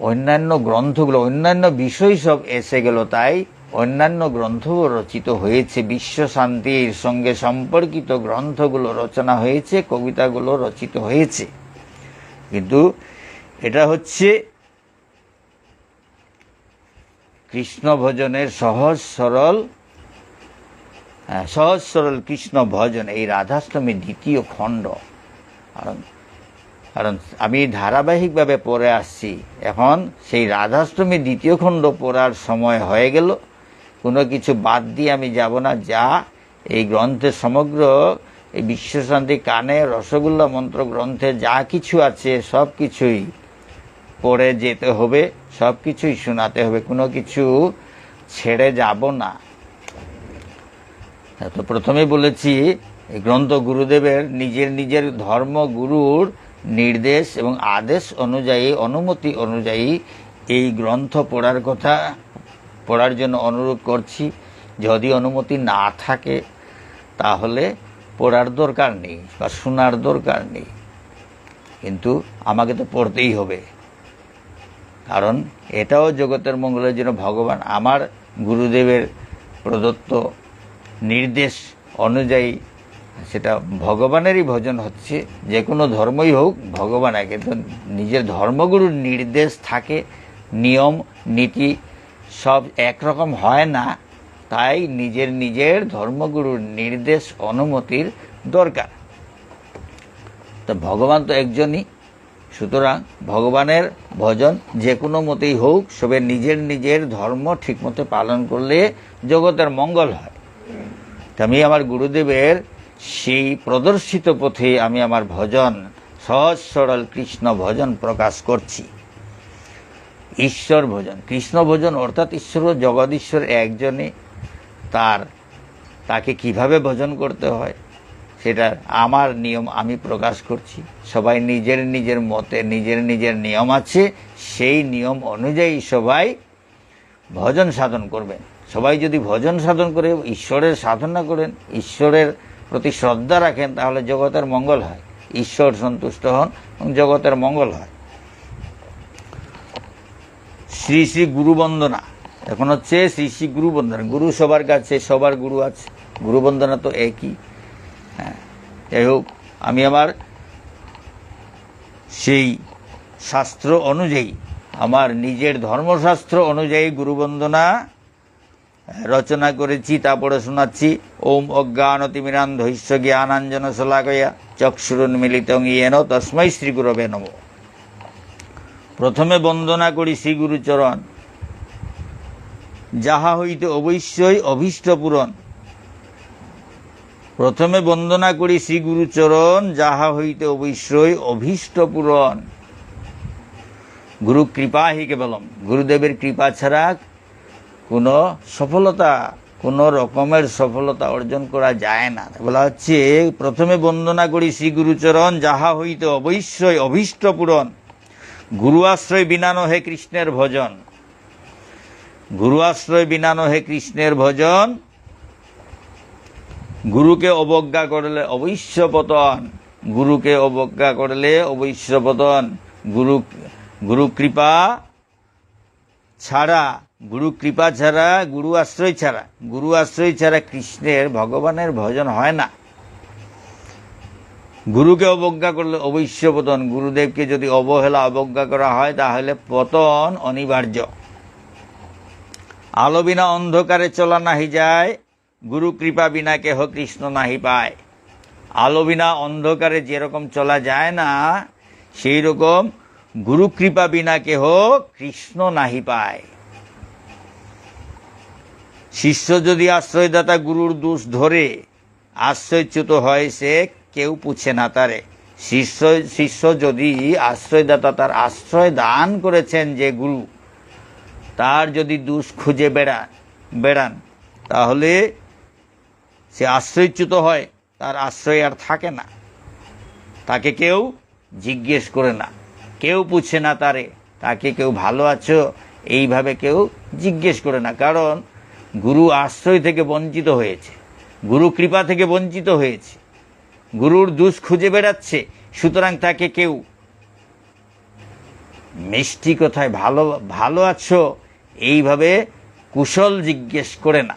অন্যান্য গ্রন্থগুলো, অন্যান্য বিষয় সব এসে গেল, তাই অন্যান্য গ্রন্থও রচিত হয়েছে। বিশ্ব শান্তির সঙ্গে সম্পর্কিত গ্রন্থগুলো রচনা হয়েছে, কবিতাগুলো রচিত হয়েছে, কিন্তু এটা হচ্ছে কৃষ্ণ ভজনের সহজ সরল কৃষ্ণ ভজন, এই রাধাষ্টমীর দ্বিতীয় খণ্ড। কারণ আমি ধারাবাহিকভাবে পড়ে আসছি, এখন সেই রাধাষ্টমীর দ্বিতীয় খণ্ড পড়ার সময় হয়ে গেল। কোনো কিছু বাদ দিয়ে আমি যাব না, যা এই গ্রন্থের সমগ্র এই বিশ্বশান্তি কানে রসগোল্লা মন্ত্র গ্রন্থে যা কিছু আছে সব কিছুই পড়ে যেতে হবে, সব কিছুই শোনাতে হবে, কোনো কিছু ছেড়ে যাব না। তো প্রথমে বলেছি, এই গ্রন্থ গুরুদেবের নিজের ধর্মগুরুর নির্দেশ এবং আদেশ অনুযায়ী, অনুমতি অনুযায়ী এই গ্রন্থ পড়ার জন্য অনুরোধ করছি। যদি অনুমতি না থাকে তাহলে পড়ার দরকার নেই বা শোনার দরকার নেই, কিন্তু আমাকে তো পড়তেই হবে। কারণ এটাও জগতের মঙ্গলের জন্য ভগবান আমার গুরুদেবের প্রদত্ত নির্দেশ অনুযায়ী, সেটা ভগবানেরই ভজন হচ্ছে। যে কোনো ধর্মই হোক, ভগবান একে, তো নিজের ধর্মগুরুর নির্দেশ থাকে, নিয়ম নীতি সব একরকম হয় না, তাই নিজের নিজের ধর্মগুরুর নির্দেশ অনুমতির দরকার। তো ভগবান তো একজনই, সুতরাং ভগবানের ভজন যে কোনো মতেই হোক, সবে নিজের নিজের ধর্ম ঠিকমতো পালন করলে জগতের মঙ্গল হয়। তো আমি আমার গুরুদেবের সেই প্রদর্শিত পথে আমি আমার ভজন, সহজ সরল কৃষ্ণ ভজন প্রকাশ করছি। ঈশ্বর ভজন, কৃষ্ণ ভজন অর্থাৎ ঈশ্বর ও জগদীশ্বর একজনই, তাকে কিভাবে ভজন করতে হয় সেটা আমার নিয়ম আমি প্রকাশ করছি। সবাই নিজের নিজের মতে নিজের নিজের নিয়ম আছে, সেই নিয়ম অনুযায়ী সবাই ভজন সাধন করবেন। সবাই যদি ভজন সাধন করে ঈশ্বরের সাধনা করেন, ঈশ্বরের প্রতি শ্রদ্ধা রাখেন, তাহলে জগতের মঙ্গল হয়, ঈশ্বর সন্তুষ্ট হন এবং জগতের মঙ্গল হয়। শ্রী শ্রী গুরু বন্দনা, এখন হচ্ছে শ্রী শ্রী গুরু বন্দনা। গুরু সবার কাছে, সবার গুরু আছে, গুরু বন্দনা তো একই। হ্যাঁ, যাই হোক, আমি আমার সেই শাস্ত্র অনুযায়ী, আমার নিজের ধর্মশাস্ত্র অনুযায়ী গুরুবন্দনা রচনা করেছি, তা পড়ে শোনাচ্ছি। ওম অজ্ঞানতিমিরান্ধৈস্য জ্ঞানাঞ্জন শলাকয়া চক্ষুরুন্মিলিতং ইয়েন তস্मै শ্রী গুরবে নমঃ। প্রথমে বন্দনা করি শ্রী গুরুচরণ, যাহা হইতে অবশ্যই অভীষ্ট পূরণ। প্রথমে বন্দনা করি শ্রী গুরুচরণ, যাহা হইতে অবশ্যই অভীষ্ট পূরণ। গুরু কৃপা হি কেবলম, গুরুদেবের কৃপা ছাড়া কোনো সফলতা, কোনো রকমের সফলতা অর্জন করা যায় না। বলা হচ্ছে প্রথমে বন্দনা করি শ্রী গুরুচরণ, যাহা হইতে অবশ্যই অভীষ্ট পূরণ। গুরু আশ্রয় বিনা নহে কৃষ্ণের ভজন, গুরু আশ্রয় বিনা নহে কৃষ্ণের ভজন। গুরুকে অবজ্ঞা করলে অবশ্য পতন, গুরুকে অবজ্ঞা করলে অবশ্য পতন। গুরু কৃপা ছাড়া, গুরু কৃপা ছাড়া, গুরু আশ্রয় ছাড়া, গুরু আশ্রয় ছাড়া কৃষ্ণের, ভগবানের ভজন হয় না। গুরুকে অবজ্ঞা করলে অবশ্য পতন, গুরুদেবকে যদি অবহেলা অবজ্ঞা করা হয় তাহলে পতন অনিবার্য। আলো বিনা অন্ধকারে চলা নাহি যায়, গুরু কৃপা বিনা কেহ কৃষ্ণ নাহি পায়। আলো বিনা অন্ধকারে যেরকম চলা যায় না, সেই রকম গুরু কৃপা বিনা কেহ কৃষ্ণ নাহি পায়। শিষ্য যদি আশ্রয়দাতা গুরুর দোষ ধরে, আশ্রয়চ্যুত হয় সে কেউ পুছে না তারে। শিষ্য যদি আশ্রয়দাতা, তার আশ্রয় দান করেছেন যে গুরু, তার যদি দোষ খুঁজে বেড়ান, তাহলে সে আশ্রয়চ্যুত হয়, তার আশ্রয় আর থাকে না। তাকে কেউ জিজ্ঞেস করে না, কেউ পুছে না তারে, তাকে কেউ ভালো আছো এইভাবে কেউ জিজ্ঞেস করে না। কারণ গুরু আশ্রয় থেকে বঞ্চিত হয়েছে, গুরু কৃপা থেকে বঞ্চিত হয়েছে, গুরুর দোষ খুঁজে বেড়াচ্ছে। সুতরাং তাকে কেউ মিষ্টি কথায় ভালো আছো এইভাবে কুশল জিজ্ঞেস করে না।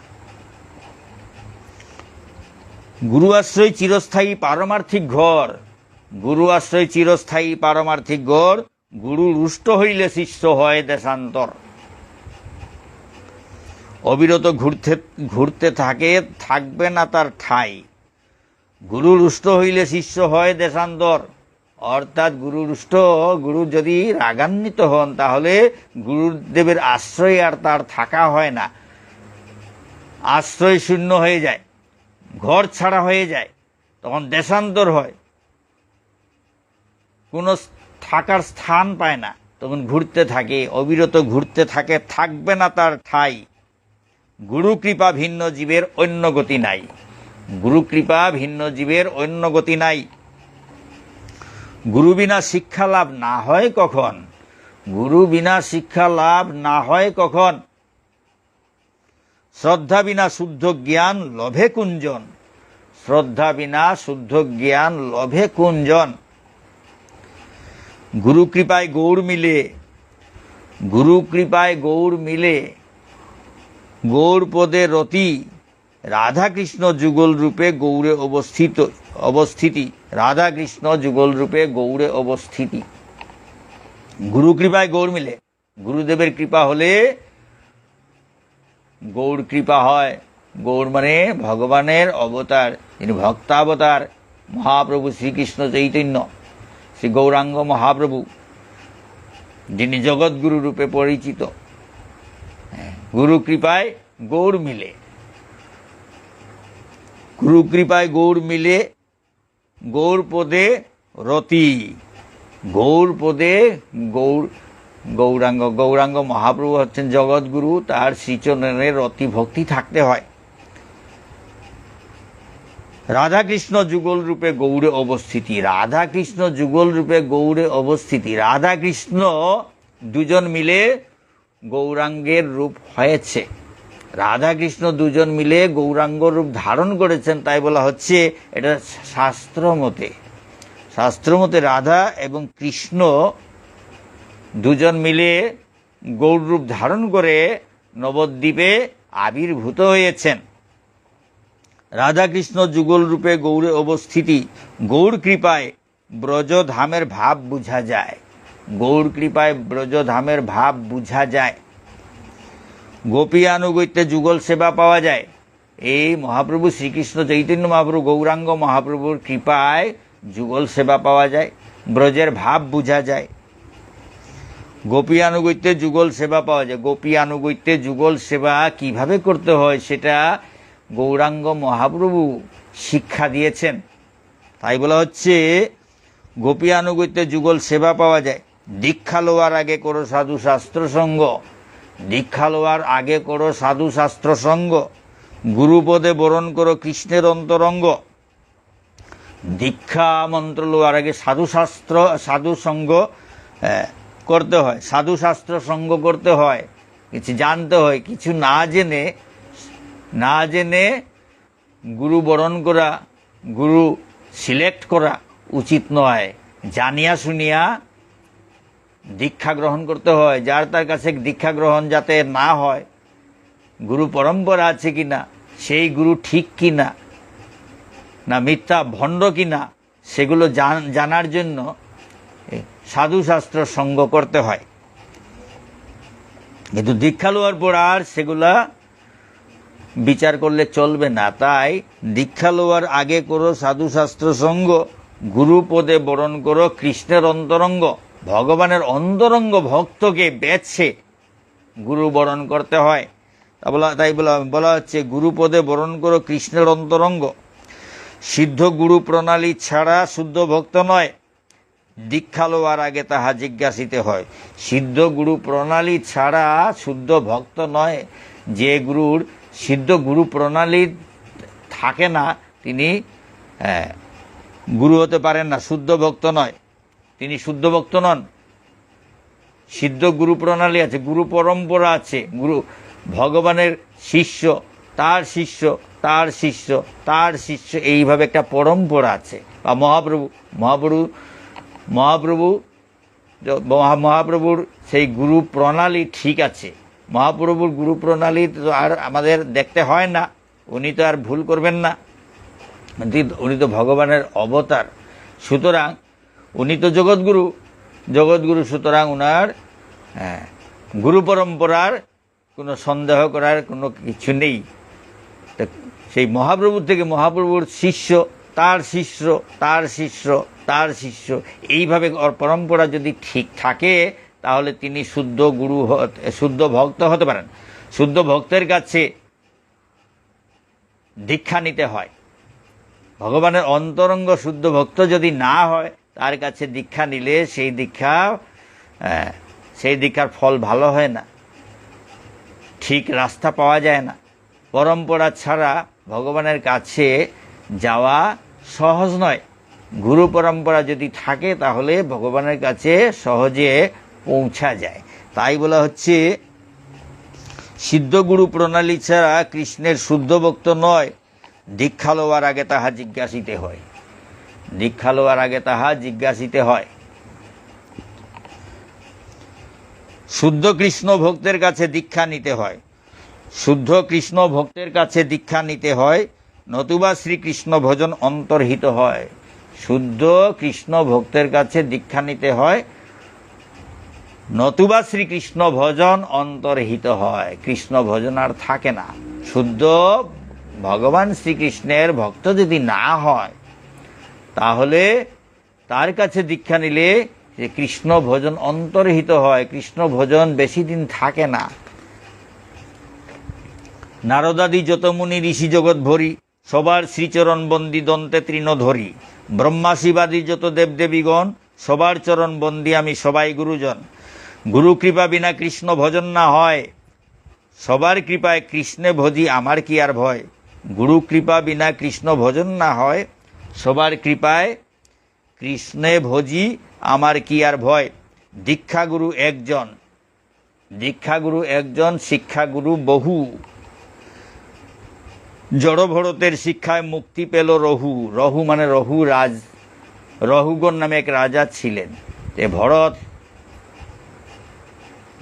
গুরু আশ্রয় চিরস্থায়ী পারমার্থিক ঘর, গুরু আশ্রয় চিরস্থায়ী পারমার্থিক ঘর। গুরু রুষ্ট হইলে শিষ্য হয় দেশান্তর। অবিরত ঘুরতে থাকবে না তার ঠাই। গুরু রুষ্ট হইলে শিষ্য হয় দেশান্তর, অর্থাৎ গুরু যদি রাগান্বিত হন, তাহলে গুরুদেবের আশ্রয় আর তার থাকা হয় না, আশ্রয় শূন্য হয়ে যায়, ঘর ছাড়া হয়ে যায়, তখন দেশান্তর হয়, কোনো থাকার স্থান পায় না, তখন ঘুরতে থাকে, অবিরত ঘুরতে থাকে, থাকবে না তার ঠাই। গুরু কৃপা ভিন্ন জীবের অন্য গতি নাই, গুরু কৃপা ভিন্ন জীবের অন্য গতি নাই। গুরু বিনা শিক্ষা লাভ না হয় কখন, গুরু বিনা শিক্ষা লাভ না হয় কখন। শ্রদ্ধা বিনা শুদ্ধ জ্ঞান লভে কুঞ্জন, শ্রদ্ধা বিনা শুদ্ধ জ্ঞান লভে কুঞ্জন। গুরু কৃপায় গৌর মিলে, গুরু কৃপায় গৌর মিলে, গৌর পদে রতি রাধা কৃষ্ণ যুগল রূপে গৌড়ে অবস্থিতি, রাধা কৃষ্ণ যুগল রূপে গৌড়ে অবস্থিতি। গুরু কৃপায় গৌড় মিলে, গুরুদেবের কৃপা হলে গৌড় কৃপা হয়। গৌড় মানে ভগবানের অবতার, যিনি ভক্তাবতার মহাপ্রভু শ্রীকৃষ্ণ চৈতন্য, শ্রী গৌরাঙ্গ মহাপ্রভু, যিনি জগৎগুরু রূপে পরিচিত। গুরু কৃপায় গৌড় মিলে, গুরু কৃপায় গৌড় মিলে, গৌড় পদে রতি, গৌড় পদে গৌরাঙ্গ, গৌরাঙ্গ মহাপ্রভু হচ্ছেন জগৎগুরু, তার শ্রীচরণের রতি ভক্তি থাকতে হয়। রাধাকৃষ্ণ যুগল রূপে গৌড়ে অবস্থিতি, রাধাকৃষ্ণ যুগল রূপে গৌড়ে অবস্থিতি। রাধাকৃষ্ণ দুজন মিলে গৌরাঙ্গের রূপ হয়েছে, রাধাকৃষ্ণ দুজন মিলে গৌরাঙ্গ রূপ ধারণ করেছেন, তাই বলা হচ্ছে এটা শাস্ত্রমতে। শাস্ত্রমতে রাধা এবং কৃষ্ণ দুজন মিলে গৌর রূপ ধারণ করে নবদ্বীপে আবির্ভূত হয়েছেন। রাধাকৃষ্ণ যুগল রূপে গৌড়ে অবস্থিতি। গৌর কৃপায় ব্রজধামের ভাব বুঝা যায়, গৌর কৃপায় ব্রজধামের ভাব বুঝা যায়। গোপী আনুগত্যে যুগল সেবা পাওয়া যায়। এই মহাপ্রভু শ্রীকৃষ্ণ চৈতন্য মহাপ্রভু গৌরাঙ্গ মহাপ্রভুর কৃপায় যুগল সেবা পাওয়া যায়, ব্রজের ভাব বুঝা যায়। গোপী আনুগত্যে যুগল সেবা পাওয়া যায়। গোপী আনুগত্যে যুগল সেবা কিভাবে করতে হয় সেটা গৌরাঙ্গ মহাপ্রভু শিক্ষা দিয়েছেন, তাই বলা হচ্ছে গোপী আনুগত্যে যুগল সেবা পাওয়া যায়। দীক্ষা লওয়ার আগে করো সাধু শাস্ত্র সঙ্গ, দীক্ষা লওয়ার আগে করো সাধু শাস্ত্র সঙ্গ। গুরুপদে বরণ করো কৃষ্ণের অন্তরঙ্গ। দীক্ষা মন্ত্র লওয়ার আগে সাধু সঙ্গ করতে হয়, সাধু শাস্ত্র সঙ্গ করতে হয়, কিছু জানতে হয়। কিছু না জেনে গুরু বরণ করা, গুরু সিলেক্ট করা উচিত নয়। জানিয়া শুনিয়া দীক্ষা গ্রহণ করতে হয়। যার তার কাছে দীক্ষা গ্রহণ যাতে না হয়, গুরু পরম্পরা আছে কিনা, সেই গুরু ঠিক কিনা না মিথ্যা ভণ্ড কিনা, সেগুলো জানার জন্য সাধু শাস্ত্র সঙ্গ করতে হয়। কিন্তু দীক্ষা লওয়ার পর আর সেগুলা বিচার করলে চলবে না। তাই দীক্ষা লওয়ার আগে করো সাধু শাস্ত্র সঙ্গ, গুরু পদে বরণ করো কৃষ্ণের অন্তরঙ্গ। ভগবানের অন্তরঙ্গ ভক্তকে বেছে গুরু বরণ করতে হয়। তাই বলা হচ্ছে গুরু পদে বরণ করো কৃষ্ণের অন্তরঙ্গ। সিদ্ধ গুরু প্রণালী ছাড়া শুদ্ধ ভক্ত নয়, দীক্ষা লওয়ার আগে তাহা জিজ্ঞাসিতে হয়। সিদ্ধ গুরু প্রণালী ছাড়া শুদ্ধ ভক্ত নয়। যে গুরুর সিদ্ধ গুরু প্রণালী থাকে না, তিনি গুরু হতে পারেন না, শুদ্ধ ভক্ত নয়, তিনি শুদ্ধ ভক্ত নন। সিদ্ধ গুরু প্রণালী আছে, গুরু পরম্পরা আছে, গুরু ভগবানের শিষ্য, তার শিষ্য, তার শিষ্য, তার শিষ্য, এইভাবে একটা পরম্পরা আছে। বা মহাপ্রভুর সেই গুরু প্রণালী ঠিক আছে। মহাপ্রভুর গুরু প্রণালী তো আর আমাদের দেখতে হয় না, উনি তো আর ভুল করবেন না, উনি তো ভগবানের অবতার। সুতরাং উনি তো জগৎগুরু, সুতরাং উনার গুরু পরম্পরার কোনো সন্দেহ করার কোনো কিছু নেই। সেই মহাপ্রভুর থেকে মহাপ্রভুর শিষ্য, তার শিষ্য, তার শিষ্য, তার শিষ্য, এইভাবে পরম্পরা যদি ঠিক থাকে তাহলে তিনি শুদ্ধ ভক্ত হতে পারেন। শুদ্ধ ভক্তের কাছে দীক্ষা নিতে হয়। ভগবানের অন্তরঙ্গ শুদ্ধ ভক্ত যদি না হয়, তার কাছে দীক্ষা নিলে সেই দীক্ষার ফল ভালো হয় না, ঠিক রাস্তা পাওয়া যায় না। পরম্পরা ছাড়া ভগবানের কাছে যাওয়া সহজ নয়। গুরু পরম্পরা যদি থাকে তাহলে ভগবানের কাছে সহজে পৌঁছা যায়। তাই বলা হচ্ছে সিদ্ধ গুরু প্রণালী ছাড়া কৃষ্ণের শুদ্ধ ভক্ত নয়, দীক্ষা লওয়ার আগে তাহা জিজ্ঞাসিতে হয়। দীক্ষা লওয়ার আগে তাহা জিজ্ঞাসিতে হয়। শুদ্ধ কৃষ্ণ ভক্তের কাছে দীক্ষা নিতে হয়। শুদ্ধ কৃষ্ণ ভক্তের কাছে দীক্ষা নিতে হয়, নতুবা শ্রীকৃষ্ণ ভজন অন্তর্হিত হয়। শুদ্ধ কৃষ্ণ ভক্তের কাছে দীক্ষা নিতে হয়, নতুবা শ্রীকৃষ্ণ ভজন অন্তর্হিত হয়। কৃষ্ণ ভজন আর থাকে না। শুদ্ধ ভগবান শ্রীকৃষ্ণের ভক্ত যদি না হয়, তাহলে তার কাছে দীক্ষা নিলে যে কৃষ্ণ ভজন অন্তর্হিত হয়, কৃষ্ণ ভজন বেশি দিন থাকে না। নারদাদি যত মুনি ঋষি জগৎ ভরি, সবার শ্রীচরণ বন্দি দন্তে তৃণ ধরি। ব্রহ্মা শিবাদি যত দেবদেবীগণ, সবার চরণ বন্দি আমি সবাই গুরুজন। গুরু কৃপা বিনা কৃষ্ণ ভজন না হয়, সবার কৃপায় কৃষ্ণে ভজি আমার কি আর ভয়। গুরু কৃপা বিনা কৃষ্ণ ভজন না হয়, সবার কৃপায় কৃষ্ণে ভজি আমার কি আর ভয়। দীক্ষাগুরু একজন, দীক্ষাগুরু একজন, শিক্ষাগুরু বহু। জড় ভরতের শিক্ষায় মুক্তি পেল রহু। রহু মানে রহুগণ নামে এক রাজা ছিলেন। ভরত,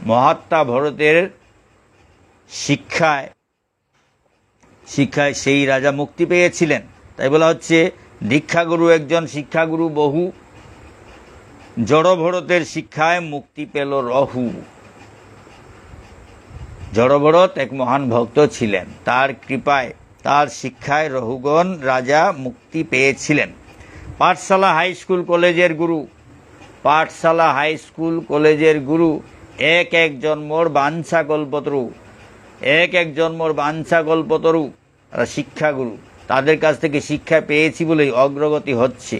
মহাত্মা ভরতের শিক্ষায় সেই রাজা মুক্তি পেয়েছিলেন। তাই বলা হচ্ছে দীক্ষাগুরু একজন, শিক্ষাগুরু বহু। জড় ভরতের শিক্ষায় মুক্তি পেল রহু। জড় ভরত এক মহান ভক্ত ছিলেন, তার কৃপায়, তার শিক্ষায় রহুগণ রাজা মুক্তি পেয়েছিলেন। পাঠশালা হাই স্কুল কলেজের গুরু, পাঠশালা হাই স্কুল কলেজের গুরু। এক এক জন্মর বাঞ্ছা কল্পতরু, এক এক জন্মর বাঞ্ছা কল্পতরু শিক্ষাগুরু। তাদের কাছ থেকে শিক্ষা পেয়েছি বলেই অগ্রগতি হচ্ছে।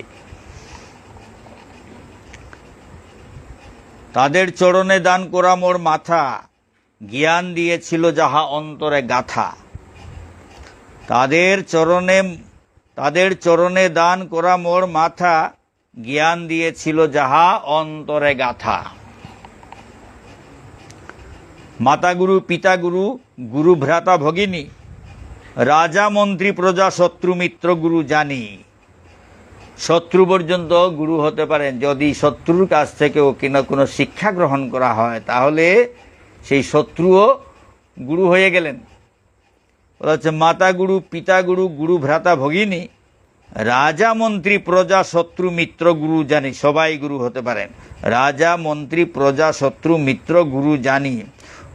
তাদের চরণে দান করা মোর মাথা, জ্ঞান দিয়েছিল যাহা অন্তরে গাথা। তাদের চরণে দান করা মোর মাথা, জ্ঞান দিয়েছিল যাহা অন্তরে গাথা। মাতাগুরু পিতাগুরু গুরু ভ্রাতা ভগিনী, রাজা মন্ত্রী প্রজা শত্রু মিত্র গুরু জানি। শত্রু পর্যন্ত গুরু হতে পারেন। যদি শত্রুর কাছ থেকেও কোনো শিক্ষা গ্রহণ করা হয়, তাহলে সেই শত্রুও গুরু হয়ে গেলেন। বলা হচ্ছে মাতা গুরু পিতা গুরু গুরু ভ্রাতা ভগিনী, রাজা মন্ত্রী প্রজা শত্রু মিত্র গুরু জানি। সবাই গুরু হতে পারেন। রাজা মন্ত্রী প্রজা শত্রু মিত্র গুরু জানি।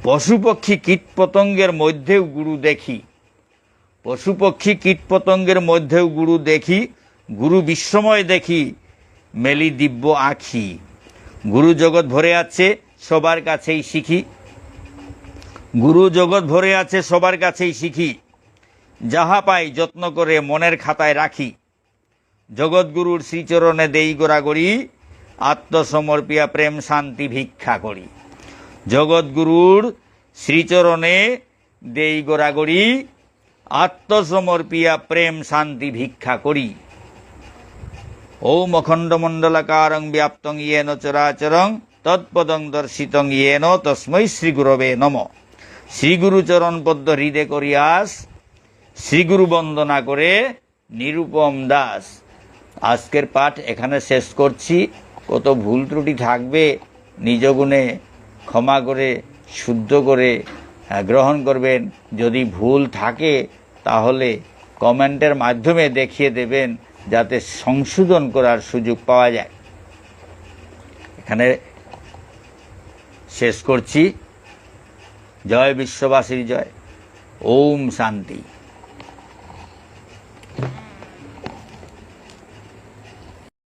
পশু পক্ষী কীট পতঙ্গের মধ্যেও গুরু দেখি। পশু পক্ষী কীট পতঙ্গের মধ্যেও গুরু দেখি। গুরু বিশ্বময় দেখি মেলি দিব্য আঁখি। গুরু জগৎ ভরে আছে সবার কাছেই শিখি। গুরু জগৎ ভরে আছে সবার কাছেই শিখি। যাহা পাই যত্ন করে মনের খাতায় রাখি। জগৎগুরুর শ্রীচরণে দেই গোড়াগড়ি, আত্মসমর্পিয়া প্রেম শান্তি ভিক্ষা করি। জগৎগুরুর শ্রীচরণে দেই গোড়াগড়ি, আত্মসমর্পিয়া প্রেম শান্তি ভিক্ষা করি। ওম অখণ্ডমণ্ডলাকারং ব্যাপ্তং ইয়েন চরাচরং তৎপদং দর্শিতং ইয়েন তস্मै শ্রীগুরবে নমঃ। শ্রীগুরু চরণ পদ্ম হৃদে করিয়াস, শ্রীগুরু বন্দনা করে নিরুপম দাস। আজকের পাঠ এখানে শেষ করছি। কত ভুল ত্রুটি থাকবে, নিজ গুণে ক্ষমা করে শুদ্ধ করে গ্রহণ করবেন। যদি ভুল থাকে তাহলে কমেন্টের মাধ্যমে দেখিয়ে দেবেন, যাতে সংশোধন করার সুযোগ পাওয়া যায়। এখানে শেষ করছি। জয় বিশ্ববাসীর জয়। ওম শান্তি।